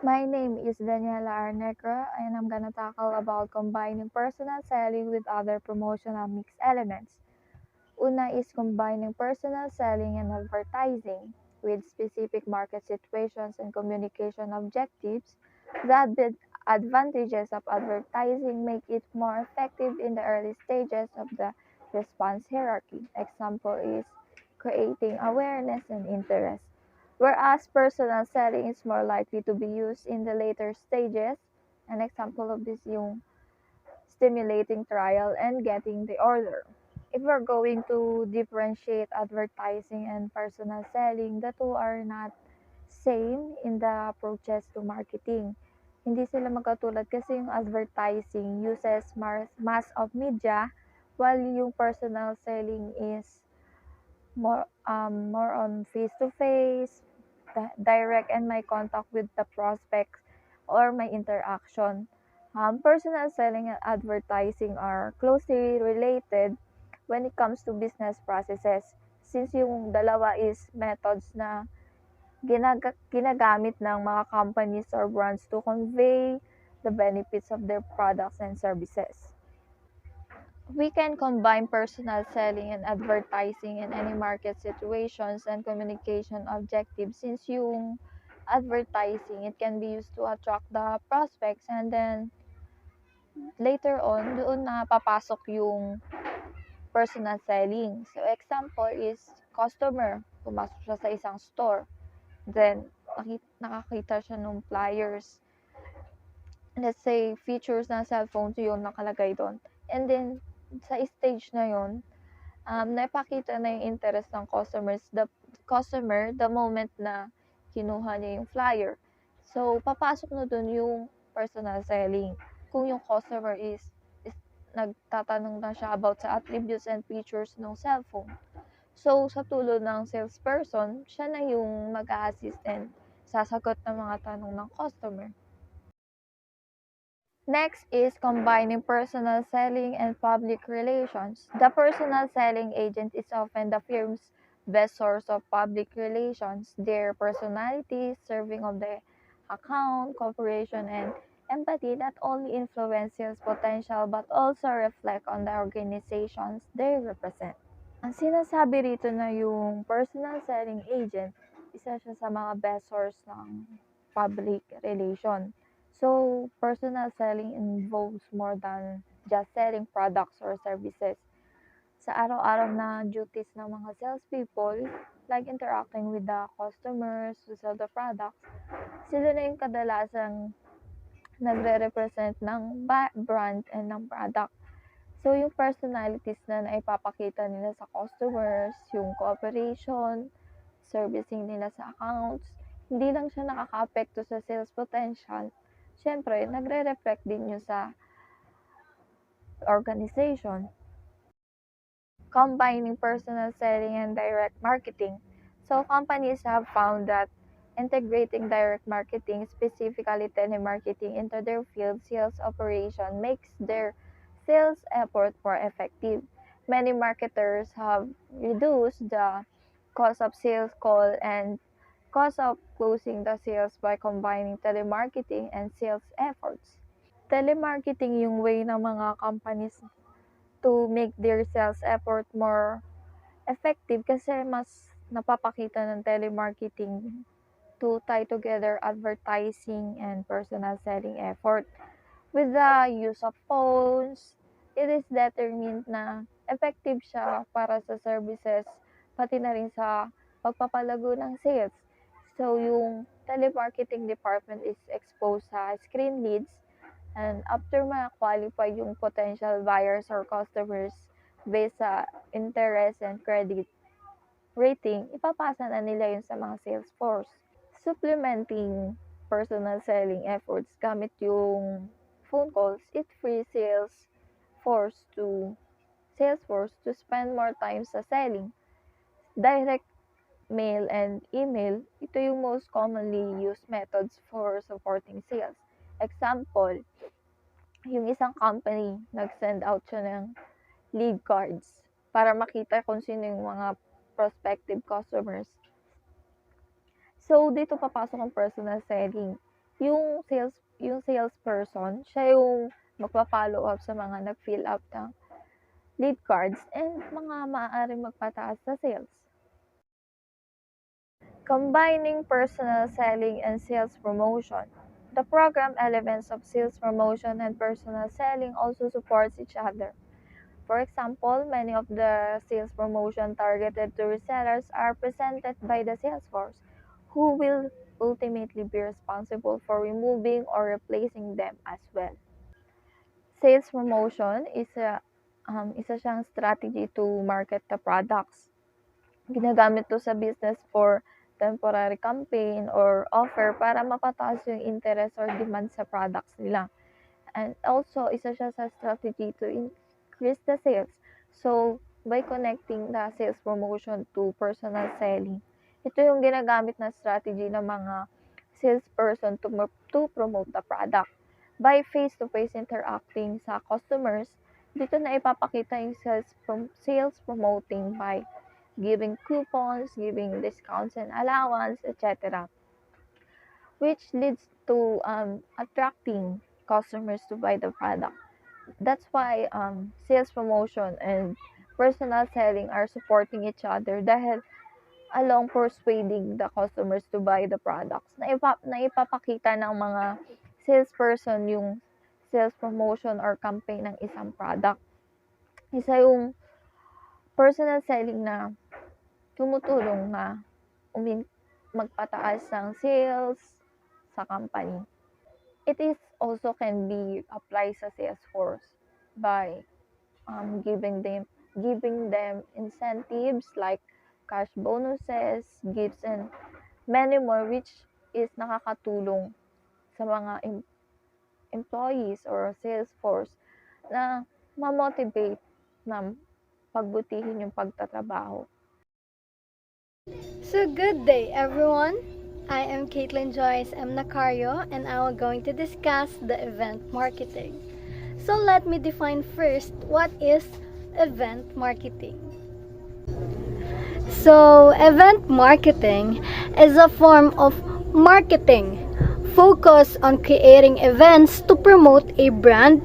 My name is Daniela Arnegra, and I'm gonna tackle about combining personal selling with other promotional mix elements. Una is combining personal selling and advertising with specific market situations and communication objectives. The advantages of advertising make it more effective in the early stages of the response hierarchy. Example is creating awareness and interest. Whereas personal selling is more likely to be used in the later stages. An example of this yung stimulating trial and getting the order. If we're going to differentiate advertising and personal selling, the two are not same in the approaches to marketing. Hindi sila magkatulad kasi yung advertising uses mass of media while yung personal selling is more on face to face, direct and my contact with the prospects or my interaction. Personal selling and advertising are closely related when it comes to business processes since yung dalawa is methods na ginagamit ng mga companies or brands to convey the benefits of their products and services. We can combine personal selling and advertising in any market situations and communication objectives since yung advertising, it can be used to attract the prospects and then later on, doon na papasok yung personal selling. So, example is customer, pumasok siya sa isang store. Then, nakakita siya ng flyers. Let's say, features ng cellphone yung nakalagay doon. And then, sa stage na yon naipakita na yung interest ng customer the moment na kinuha niya yung flyer. So, papasok na dun yung personal selling. Kung yung customer is nagtatanong na siya about sa attributes and features ng cellphone. So, sa tulong ng salesperson, siya na yung mag-a-assist and sasagot ng mga tanong ng customer. Next is combining personal selling and public relations. The personal selling agent is often the firm's best source of public relations. Their personality, serving of the account, cooperation, and empathy not only influence sales potential but also reflect on the organizations they represent. Ang sinasabi rito na yung personal selling agent, isa siya sa mga best source ng public relation. So, personal selling involves more than just selling products or services. Sa araw-araw na duties ng mga salespeople, like interacting with the customers to sell the products, sila na yung kadalasang nagre-represent ng brand and ng product. So, yung personalities na naipapakita nila sa customers, yung cooperation, servicing nila sa accounts, hindi lang siya nakaka-apekto sa sales potential. Siyempre, nagre-reflect din yun sa organization. Combining personal selling and direct marketing. So, companies have found that integrating direct marketing, specifically telemarketing, into their field sales operation makes their sales effort more effective. Many marketers have reduced the cost of sales call and cost of closing the sales by combining telemarketing and sales efforts. Telemarketing yung way ng mga companies to make their sales effort more effective kasi mas napapakita ng telemarketing to tie together advertising and personal selling effort. With the use of phones, it is determined na effective siya para sa services, pati na rin sa pagpapalago ng sales. So, yung telemarketing department is exposed sa screen leads and after ma-qualify yung potential buyers or customers based sa interest and credit rating, ipapasa na nila yun sa mga sales force. Supplementing personal selling efforts gamit yung phone calls, it frees Salesforce to spend more time sa selling. Direct mail and email, ito yung most commonly used methods for supporting sales. Example, yung isang company, nag-send out siya ng lead cards para makita kung sino yung mga prospective customers. So, dito papasok ang personal selling. yung salesperson, siya yung magpa-follow up sa mga nag-fill up ng lead cards and mga maaaring magpataas sa sales. Combining personal selling and sales promotion. The program elements of sales promotion and personal selling also supports each other. For example, many of the sales promotion targeted to resellers are presented by the sales force, who will ultimately be responsible for removing or replacing them as well. Sales promotion is isa siyang strategy to market the products. Ginagamit to sa business for temporary campaign or offer para mapataas yung interest or demand sa products nila. And also, isa siya sa strategy to increase the sales. So, by connecting the sales promotion to personal selling, ito yung ginagamit na strategy ng mga salesperson to promote the product. By face-to-face interacting sa customers, dito na ipapakita yung sales promoting by giving coupons, giving discounts and allowance, etc., which leads to attracting customers to buy the product. That's why sales promotion and personal selling are supporting each other dahil along persuading the customers to buy the products. Naipapakita ng mga salesperson yung sales promotion or campaign ng isang product. Isa yung personal selling na tumutulong na magpataas ng sales sa company. It is also can be applied sa Salesforce by giving them incentives like cash bonuses, gifts, and many more, which is nakakatulong sa mga employees or Salesforce na ma-motivate na pagbutihin yung pagtatrabaho. So good day everyone. I am Caitlin Joyce M. Nacario and I am going to discuss the event marketing. So let me define first what is event marketing. So event marketing is a form of marketing focused on creating events to promote a brand,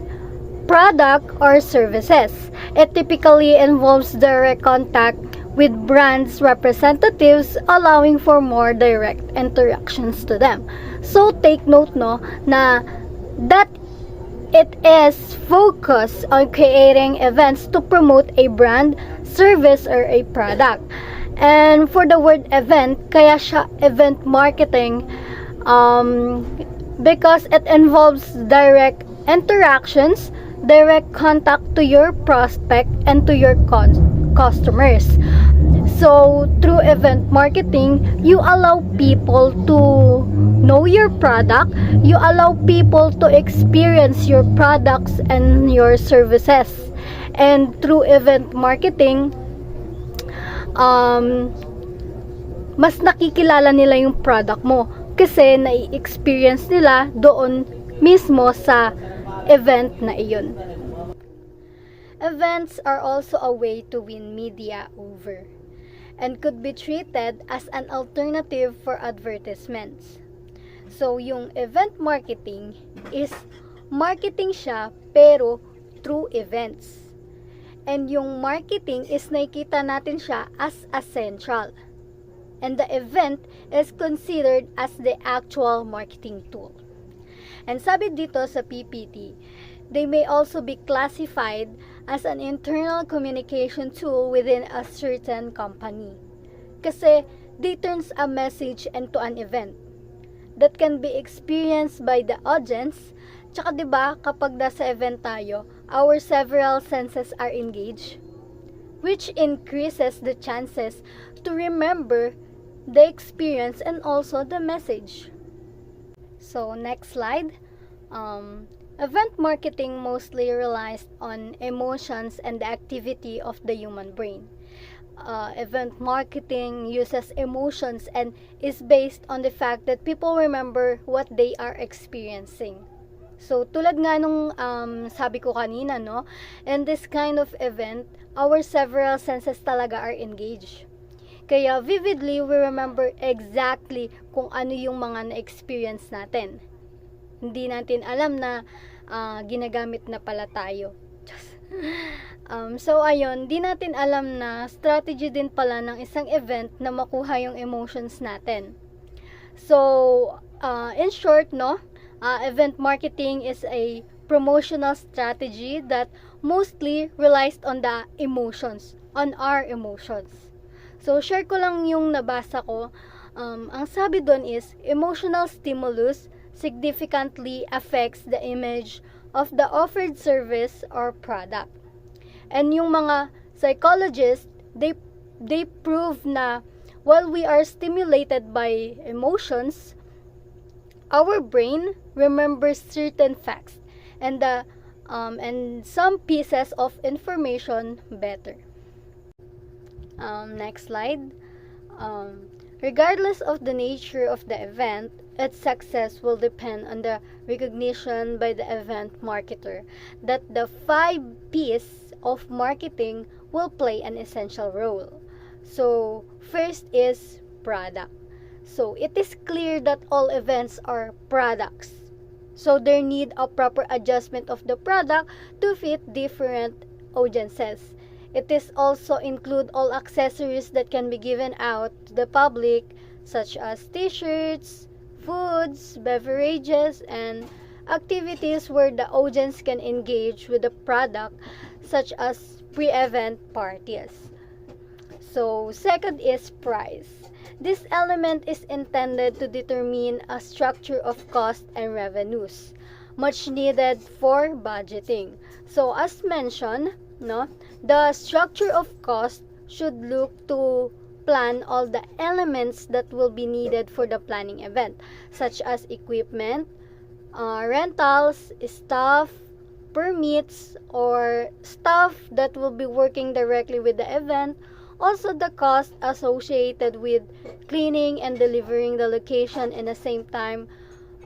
product, or services. It typically involves direct contact with brands representatives, allowing for more direct interactions to them. So take note no na that it is focused on creating events to promote a brand, service, or a product. And for the word event, kaya siya event marketing because it involves direct interactions, direct contact to your prospect and to your customers. So, through event marketing, you allow people to know your product, you allow people to experience your products and your services. And through event marketing, mas nakikilala nila yung product mo kasi nai-experience nila doon mismo sa event na iyon. Events are also a way to win media over and could be treated as an alternative for advertisements. So, yung event marketing is marketing siya pero through events. And yung marketing is nakikita natin siya as essential. And the event is considered as the actual marketing tool. And sabi dito sa PPT, they may also be classified as an internal communication tool within a certain company. Kasi they turns a message into an event that can be experienced by the audience. Tsaka 'di ba kapag nasa event tayo, our several senses are engaged, which increases the chances to remember the experience and also the message. So next slide. Event marketing mostly relies on emotions and the activity of the human brain. Event marketing uses emotions and is based on the fact that people remember what they are experiencing. So, tulad nga nung sabi ko kanina, no? In this kind of event, our several senses talaga are engaged. Kaya vividly, we remember exactly kung ano yung mga na-experience natin. hindi natin alam na ginagamit na pala tayo. So ayun, di natin alam na strategy din pala ng isang event na makuha yung emotions natin. So, in short, no, event marketing is a promotional strategy that mostly relies on the emotions, on our emotions. So, share ko lang yung nabasa ko. Ang sabi doon is, emotional stimulus significantly affects the image of the offered service or product. And yung mga psychologists, they prove na while we are stimulated by emotions, our brain remembers certain facts and the and some pieces of information better. Next slide. Um, Regardless of the nature of the event, its success will depend on the recognition by the event marketer that the 5 P's of marketing will play an essential role. So, first is product. So, it is clear that all events are products. So, there need a proper adjustment of the product to fit different audiences. It is also include all accessories that can be given out to the public such as t-shirts, foods, beverages, and activities where the audience can engage with the product such as pre-event parties. So, second is price. This element is intended to determine a structure of cost and revenues, much needed for budgeting. So, as mentioned, no, the structure of cost should look to plan all the elements that will be needed for the planning event, such as equipment, rentals, staff, permits, or staff that will be working directly with the event. Also, the cost associated with cleaning and delivering the location in the same time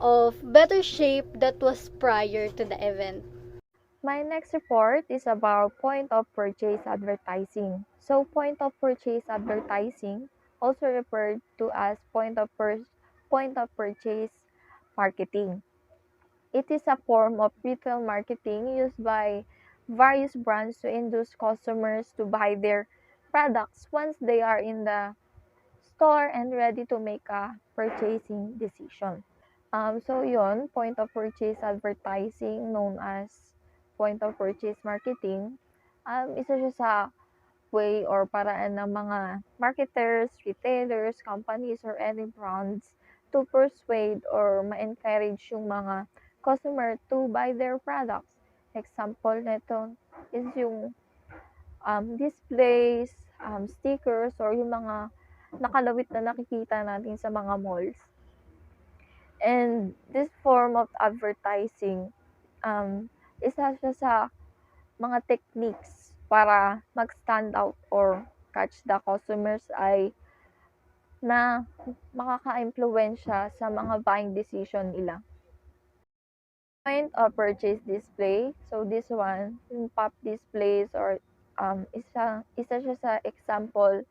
of better shape that was prior to the event. My next report is about point of purchase advertising. So point of purchase advertising, also referred to as point of purchase marketing. It is a form of retail marketing used by various brands to induce customers to buy their products once they are in the store and ready to make a purchasing decision. So yon, point of purchase advertising known as point of purchase marketing. Isa siya sa way or paraan ng mga marketers, retailers, companies, or any brands to persuade or ma-encourage yung mga customer to buy their products. Example nito is yung displays, stickers, or yung mga nakalawit na nakikita natin sa mga malls. And this form of advertising, isa siya sa mga techniques para mag-stand out or catch the customers ay na makaka-impluwensya sa mga buying decision nila. Point of purchase display. So this one, yung pop displays or isa siya sa example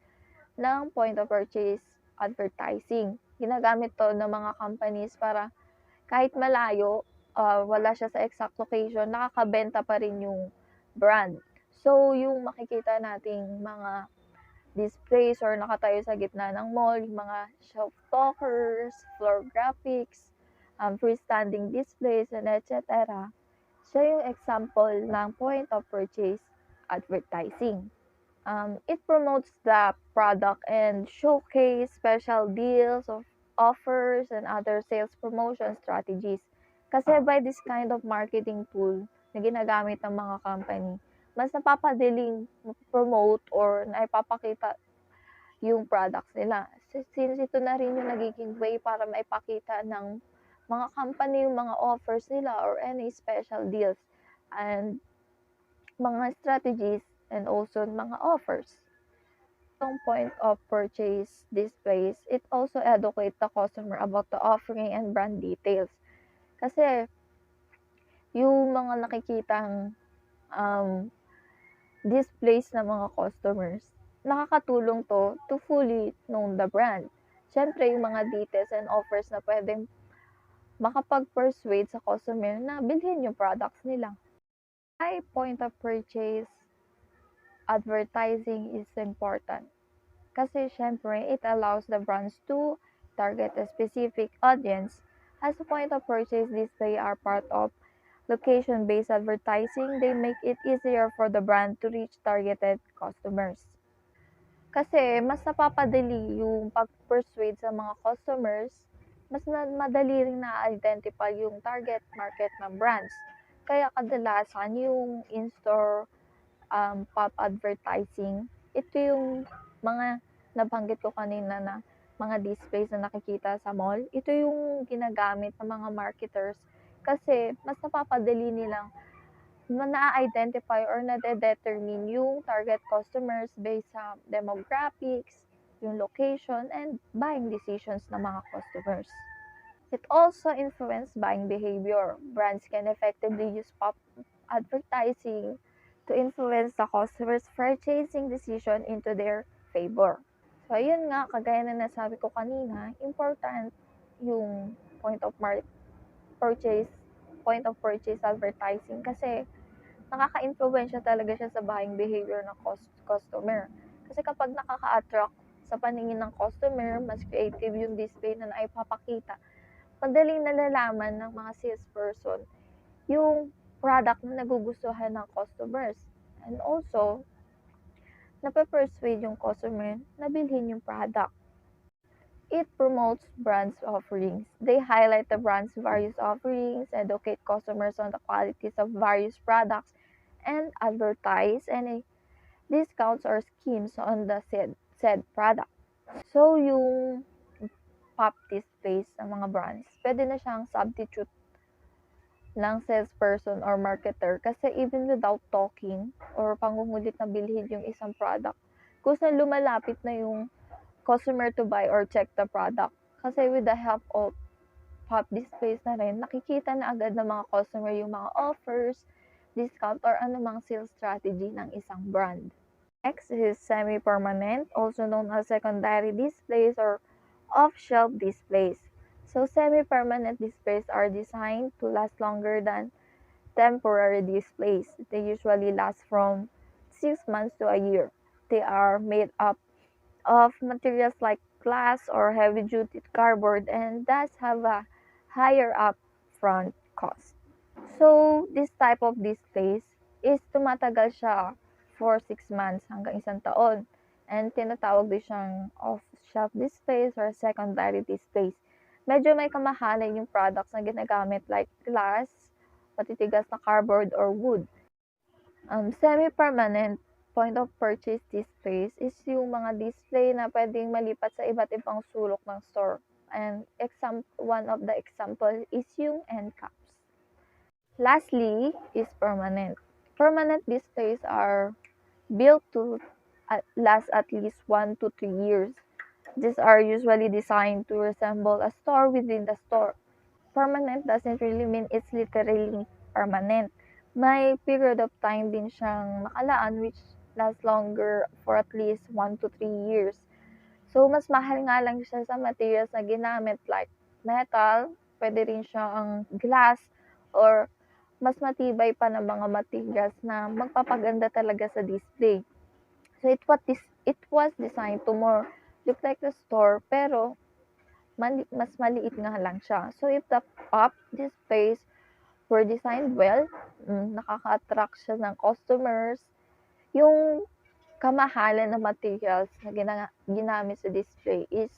ng point of purchase advertising. Ginagamit to ng mga companies para kahit malayo, wala siya sa exact location, nakakabenta pa rin yung brand. So, yung makikita nating mga displays or nakatayo sa gitna ng mall, yung mga shelf talkers, floor graphics, freestanding displays, and etc. Siya yung example ng point of purchase advertising. It promotes the product and showcase special deals of offers and other sales promotion strategies. Kasi by this kind of marketing tool na ginagamit ng mga company, mas napapadaling promote or naipapakita yung products nila. Since ito na rin yung nagiging way para maipakita ng mga company yung mga offers nila or any special deals and mga strategies and also mga offers. Yung point of purchase displays, it also educate the customer about the offering and brand details. Kasi yung mga nakikitang displays ng mga customers, nakakatulong to fully know the brand. Siyempre, yung mga details and offers na pwedeng makapag-persuade sa customer na bilhin yung products nila. Why point of purchase advertising is important? Kasi syempre, it allows the brands to target a specific audience. As a point of purchase display are part of location-based advertising, they make it easier for the brand to reach targeted customers. Kasi mas napapadali yung pag-persuade sa mga customers, mas madali ring na-identify yung target market ng brands. Kaya kadalasan yung in-store pop advertising, ito yung mga nabanggit ko kanina na mga displays na nakikita sa mall, ito yung ginagamit ng mga marketers kasi mas napapadali nilang na-identify or na-determine yung target customers based sa demographics, yung location, and buying decisions ng mga customers. It also influences buying behavior. Brands can effectively use pop advertising to influence the customer's purchasing decision into their favor. So, ayun nga, kagaya na nasabi ko kanina, important yung point of purchase, point of purchase advertising kasi nakaka-influensya talaga siya sa buying behavior ng customer. Kasi kapag nakaka-attract sa paningin ng customer, mas creative yung display na naipapakita, madaling nalalaman ng mga salesperson yung product na nagugustuhan ng customers. And also, nape-persuade yung customer na bilhin yung product. It promotes brands' offerings. They highlight the brand's various offerings, educate customers on the qualities of various products, and advertise any discounts or schemes on the said product. So, yung pop displays ng mga brands, pwede na siyang substitute ng salesperson or marketer kasi even without talking or pangungulit na bilhin yung isang product, kung saan lumalapit na yung customer to buy or check the product. Kasi with the help of pop displays na rin, nakikita na agad ng mga customer yung mga offers, discount, or anumang sales strategy ng isang brand. Next is semi-permanent, also known as secondary displays or off-shelf displays. So semi-permanent displays are designed to last longer than temporary displays. They usually last from 6 months to a year. They are made up of materials like glass or heavy-duty cardboard and thus have a higher upfront cost. So, this type of displays is tumatagal siya for 6 months hanggang isang taon. And tinatawag din siyang off-shelf displays or secondary displays. Medyo may kamahalan yung products na ginagamit like glass, matitigas na cardboard or wood. Semi-permanent point of purchase displays is yung mga display na pwedeng malipat sa iba't ibang sulok ng store. And one of the example is yung end caps. Lastly is permanent. Permanent displays are built to last at least 1 to 3 years. These are usually designed to resemble a store within the store. Permanent doesn't really mean it's literally permanent. May period of time din siyang nakalaan which lasts longer for at least 1 to 3 years. So, mas mahal nga lang siya sa materials na ginamit like metal, pwede rin siyang glass, or mas matibay pa ng mga materials na magpapaganda talaga sa display. So, it was designed to more look like the store, pero mas maliit nga lang siya. So, if the pop displays were designed well, nakaka-attract siya ng customers, yung kamahalan ng materials na ginamit sa display is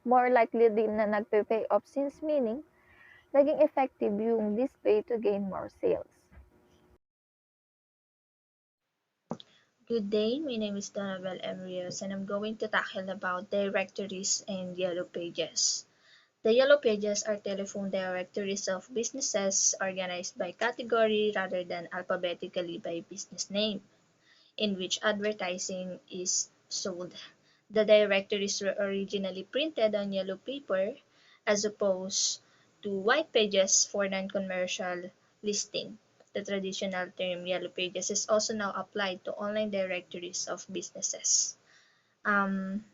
more likely din na nagpe-pay off since meaning naging effective yung display to gain more sales. Good day, my name is Donabel M. Rios and I'm going to tackle about directories and yellow pages. The yellow pages are telephone directories of businesses organized by category rather than alphabetically by business name, in which advertising is sold. The directories were originally printed on yellow paper as opposed to white pages for non-commercial listing. The traditional term yellow pages is also now applied to online directories of businesses. Um,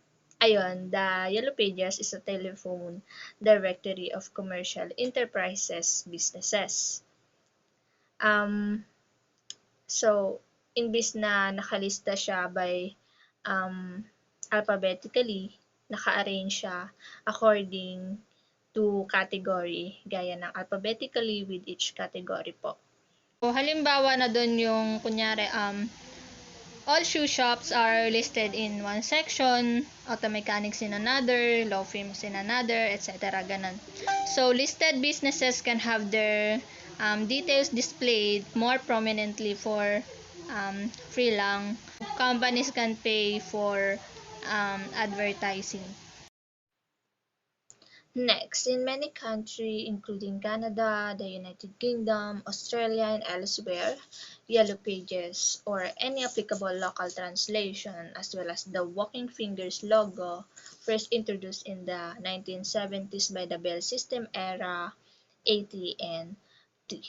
Ayun, the Yellow Pages is a telephone directory of commercial enterprises businesses. Um, so, imbis na nakalista siya by um, alphabetically, naka-arrange siya according to category, gaya ng alphabetically with each category po. So, halimbawa na dun yung, kunyari, all shoe shops are listed in one section, auto mechanics in another, law firms in another, etc. Ganun. So, listed businesses can have their details displayed more prominently for free lang. Companies can pay for advertising. Next, in many countries, including Canada, the United Kingdom, Australia, and elsewhere, Yellow Pages or any applicable local translation, as well as the Walking Fingers logo, first introduced in the 1970s by the Bell System era AT&T,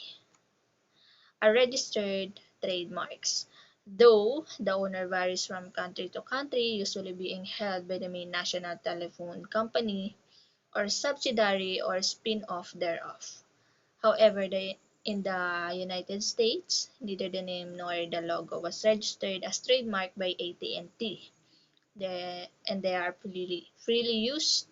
are registered trademarks. Though the owner varies from country to country, usually being held by the main national telephone company or subsidiary or spin-off thereof. However, in the United States, neither the name nor the logo was registered as trademark by AT&T, and they are freely used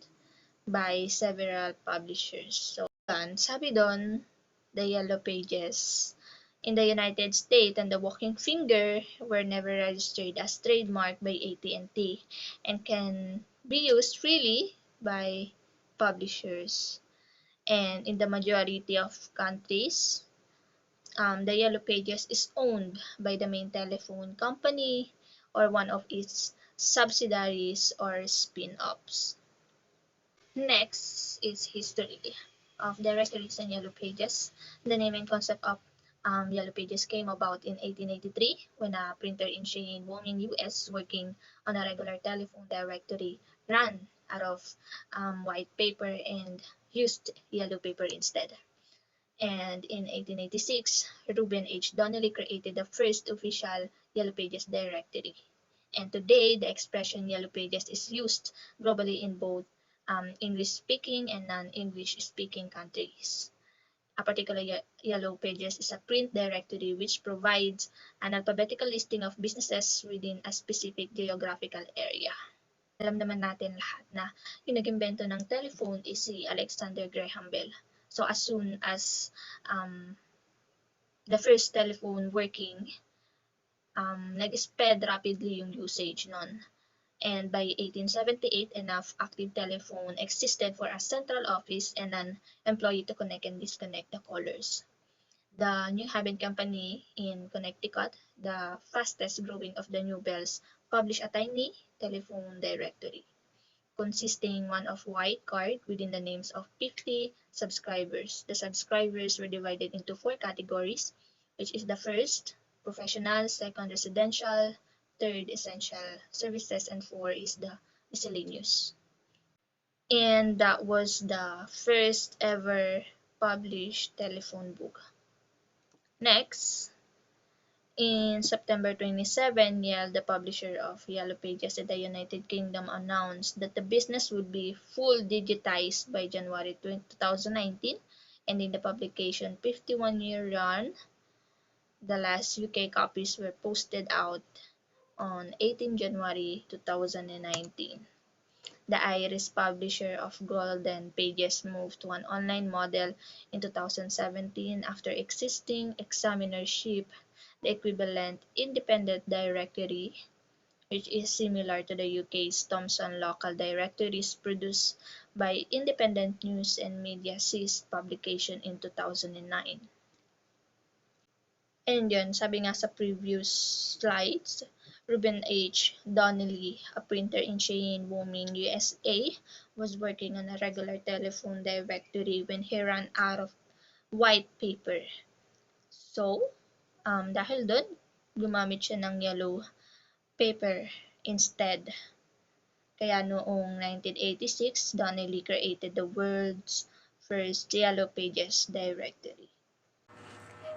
by several publishers. So, sabi doon, the Yellow Pages in the United States and the Walking Finger were never registered as trademark by AT&T and can be used freely by publishers. And in the majority of countries, the Yellow Pages is owned by the main telephone company or one of its subsidiaries or spin-offs. Next is history of directories and Yellow Pages. The naming concept of Yellow Pages came about in 1883 when a printer in Cheyenne, Wyoming, US, working on a regular telephone directory ran out of white paper and used yellow paper instead. And in 1886, Reuben H. Donnelly created the first official Yellow Pages directory. And today, the expression Yellow Pages is used globally in both English-speaking and non-English-speaking countries. A particular Yellow Pages is a print directory which provides an alphabetical listing of businesses within a specific geographical area. Alam naman natin lahat na yung nag-imbento ng telephone is si Alexander Graham Bell. So as soon as the first telephone working, nag-spread rapidly yung usage nun. And by 1878, enough active telephone existed for a central office and an employee to connect and disconnect the callers. The New Haven Company in Connecticut, the fastest growing of the New Bells, published a tiny telephone directory consisting one of white card within the names of 50 subscribers. The subscribers were divided into 4 categories, which is the first, professional, second, residential, third, essential services, and 4 is the miscellaneous. And that was the first ever published telephone book. Next, in September 27, Yale, the publisher of Yellow Pages in the United Kingdom, announced that the business would be full digitized by January 2019, and in the publication 51-year run, the last UK copies were posted out on 18 January 2019. The Irish publisher of Golden Pages moved to an online model in 2017 after existing examinership, the equivalent independent directory, which is similar to the UK's Thomson Local Directories produced by Independent News and Media ceased publication in 2009. And yun, sabi nga sa previous slides, Reuben H. Donnelly, a printer in Cheyenne, Wyoming, USA, was working on a regular telephone directory when he ran out of white paper. So, dahil doon, gumamit siya ng yellow paper instead. Kaya noong 1986, Donnelly created the world's first Yellow Pages directory.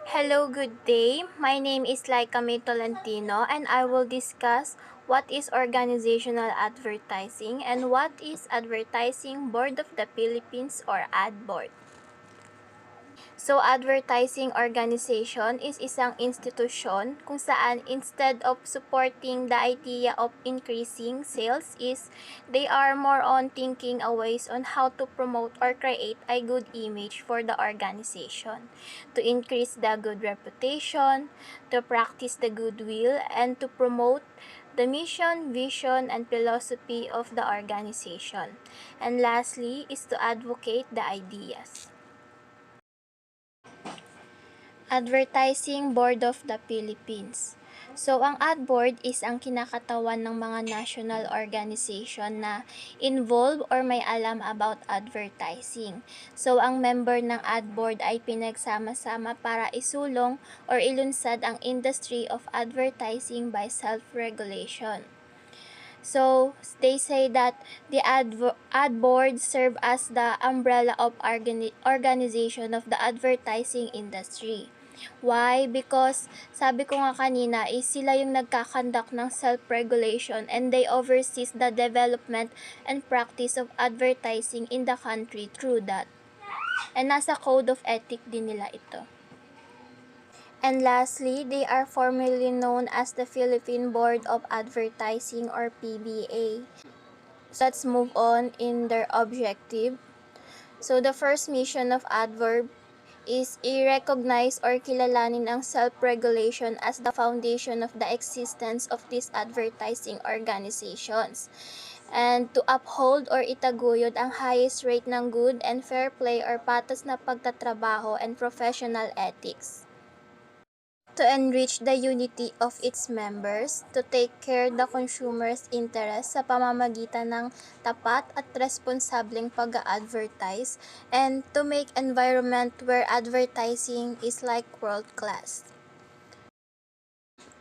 Hello, good day. My name is Laika May Tolentino and I will discuss what is organizational advertising, and what is Advertising Board of the Philippines or AdBoard. So, advertising organization is isang institusyon kung saan instead of supporting the idea of increasing sales is they are more on thinking a ways on how to promote or create a good image for the organization, to increase the good reputation, to practice the goodwill, and to promote the mission, vision, and philosophy of the organization. And lastly is to advocate the ideas. Advertising Board of the Philippines. So, ang ad board is ang kinakatawan ng mga national organization na involved or may alam about advertising. So, ang member ng ad board ay pinagsama-sama para isulong or ilunsad ang industry of advertising by self-regulation. So, they say that the ad board serve as the umbrella of organization of the advertising industry. Why? Because sabi ko nga kanina is sila yung nagkakandak ng self-regulation and they oversees the development and practice of advertising in the country through that. And nasa code of ethic din nila ito. And lastly, they are formerly known as the Philippine Board of Advertising or PBA. So let's move on in their objective. So the first mission of adverb is i-recognize or kilalanin ang self-regulation as the foundation of the existence of these advertising organizations, and to uphold or itaguyod ang highest rate ng good and fair play or patas na pagtatrabaho and professional ethics, to enrich the unity of its members, to take care the consumer's interest sa pamamagitan ng tapat at responsableng pag-a-advertise, and to make environment where advertising is like world-class.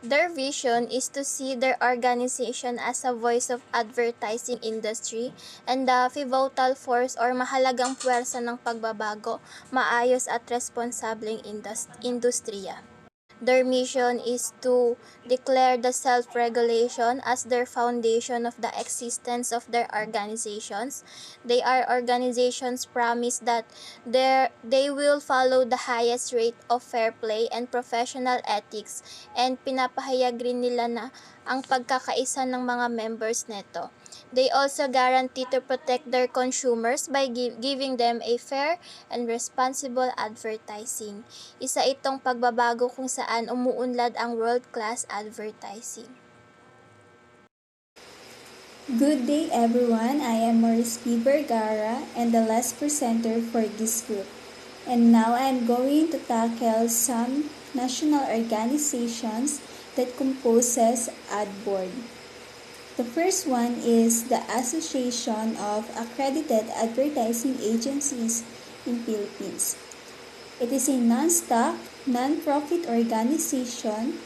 Their vision is to see their organization as a voice of advertising industry and the pivotal force or mahalagang puwersa ng pagbabago, maayos at responsableng industriya. Their mission is to declare the self-regulation as their foundation of the existence of their organizations. They are organizations promise that they will follow the highest rate of fair play and professional ethics, and pinapahayag rin nila na ang pagkakaisa ng mga members neto. They also guarantee to protect their consumers by giving them a fair and responsible advertising. Isa itong pagbabago kung saan umuunlad ang world-class advertising. Good day everyone, I am Maurice P. Vergara and the last presenter for this group. And now I am going to tackle some national organizations that composes ad board. The first one is the Association of Accredited Advertising Agencies in Philippines. It is a non-stock, non-profit organization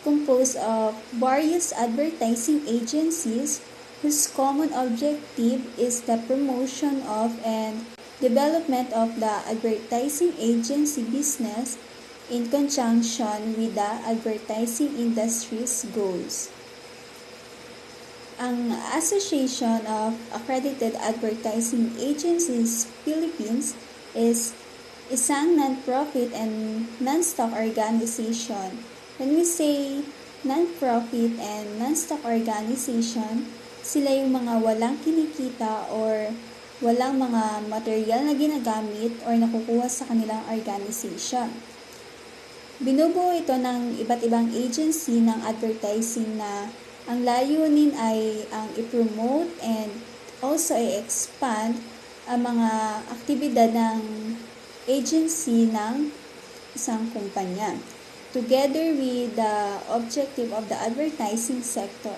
composed of various advertising agencies whose common objective is the promotion of and development of the advertising agency business in conjunction with the advertising industry's goals. Ang Association of Accredited Advertising Agencies Philippines is isang non-profit and non-stock organization. When we say non-profit and non-stock organization, sila yung mga walang kinikita or walang mga material na ginagamit or nakukuha sa kanilang organization. Binubuo ito ng iba't ibang agency ng advertising na ang layunin ay ang i-promote and also i-expand ang mga aktibidad ng agency ng isang kumpanya, together with the objective of the advertising sector.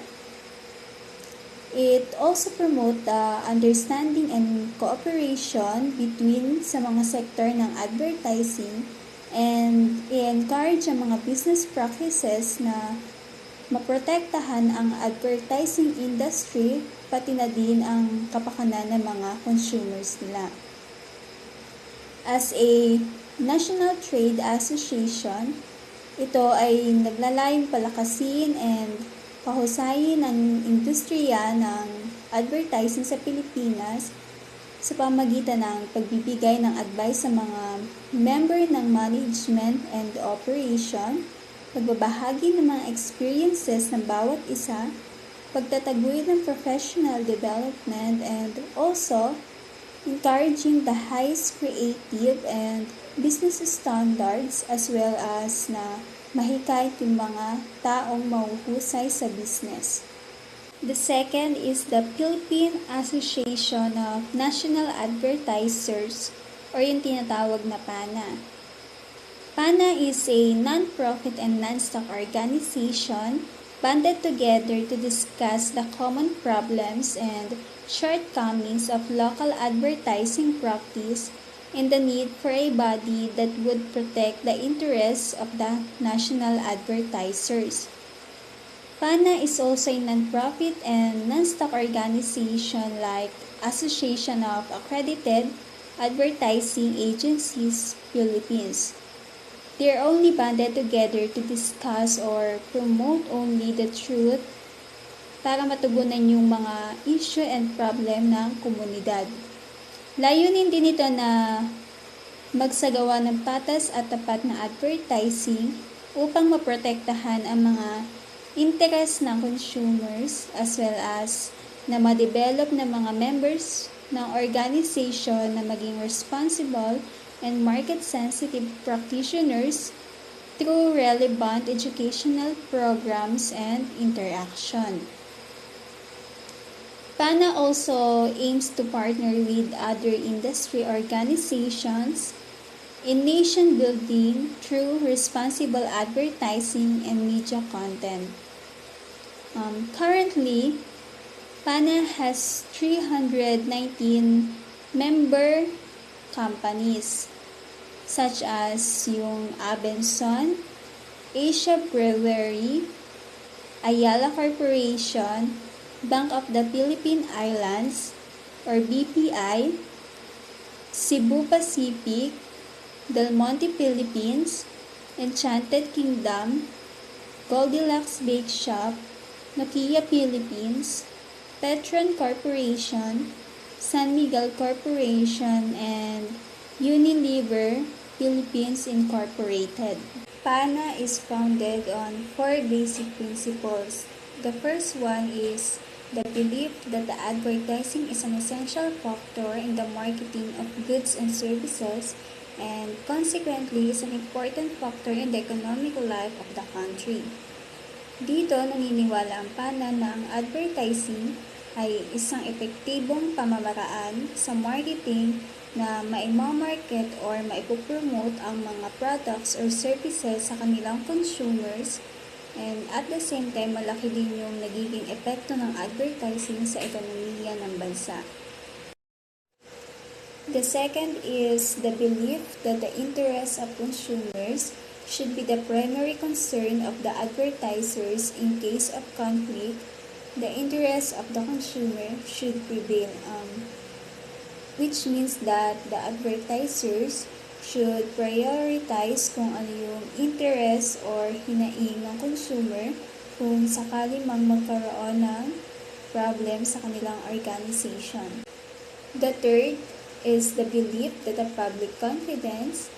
It also promote the understanding and cooperation between sa mga sektor ng advertising and i-encourage ang mga business practices na maprotektahan ang advertising industry, pati na din ang kapakanan ng mga consumers nila. As a national trade association, ito ay naglalayong palakasin and pahusayin ng industriya ng advertising sa Pilipinas sa pamagitan ng pagbibigay ng advice sa mga member ng management and operation, pagbabahagi ng mga experiences ng bawat isa, pagtataguyod ng professional development, and also encouraging the highest creative and business standards as well as na mahikayat yung mga taong mahuhusay sa business. The second is the Philippine Association of National Advertisers or yung tinatawag na PANA. PANA is a non-profit and non-stock organization banded together to discuss the common problems and shortcomings of local advertising practice and the need for a body that would protect the interests of the national advertisers. PANA is also a non-profit and non-stock organization like Association of Accredited Advertising Agencies Philippines. They are only banded together to discuss or promote only the truth para matugunan yung mga issue and problem ng komunidad. Layunin din ito na magsagawa ng patas at tapat na advertising upang maprotektahan ang mga interest ng consumers as well as na ma-develop ng mga members ng organization na maging responsible and market-sensitive practitioners through relevant educational programs and interaction. PANA also aims to partner with other industry organizations in nation building through responsible advertising and media content. Currently, PANA has 319 member companies such as yung Abenson, Asia Brewery, Ayala Corporation, Bank of the Philippine Islands or BPI, Cebu Pacific, Del Monte Philippines, Enchanted Kingdom, Goldilocks Bake Shop, Nokia Philippines, Petron Corporation, San Miguel Corporation, and Unilever Philippines Incorporated. PANA is founded on 4 basic principles. The first one is the belief that the advertising is an essential factor in the marketing of goods and services and consequently is an important factor in the economic life of the country. Dito, naniniwala ang PANA na ang advertising ay isang epektibong pamamaraan sa marketing na maimamarket or maipopromote ang mga products or services sa kanilang consumers and at the same time malaki din yung nagiging epekto ng advertising sa ekonomiya ng bansa. The second is the belief that the interests of consumers should be the primary concern of the advertisers. In case of conflict, the interests of the consumer should prevail, which means that the advertisers should prioritize kung ano yung interest or hinaing ng consumer kung sakali mang magkaroon ng problem sa kanilang organization. The third is the belief that the public confidence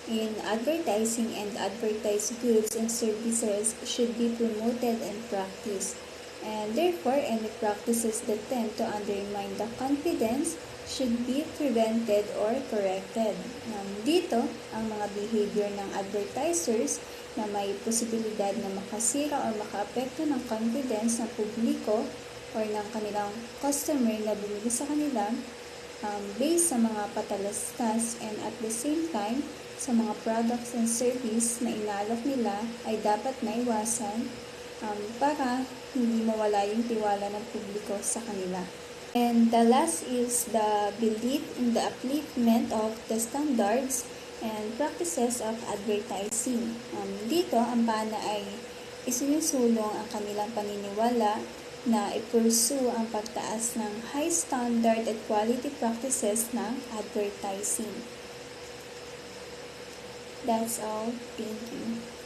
in advertising and advertised goods and services should be promoted and practiced, and therefore any practices that tend to undermine the confidence should be prevented or corrected. Dito, ang mga behavior ng advertisers na may posibilidad na makasira or makaapekto ng confidence ng publiko or ng kanilang customer na bumili sa kanila based sa mga patalastas and at the same time sa mga products and service na inalok nila ay dapat naiwasan para hindi mawala yung tiwala ng publiko sa kanila. And the last is the belief in the upliftment of the standards and practices of advertising. Dito, ang PANA ay isinusulong ang kanilang paniniwala na i-pursue ang pagtaas ng high standard at quality practices ng advertising. That's all. Thank you.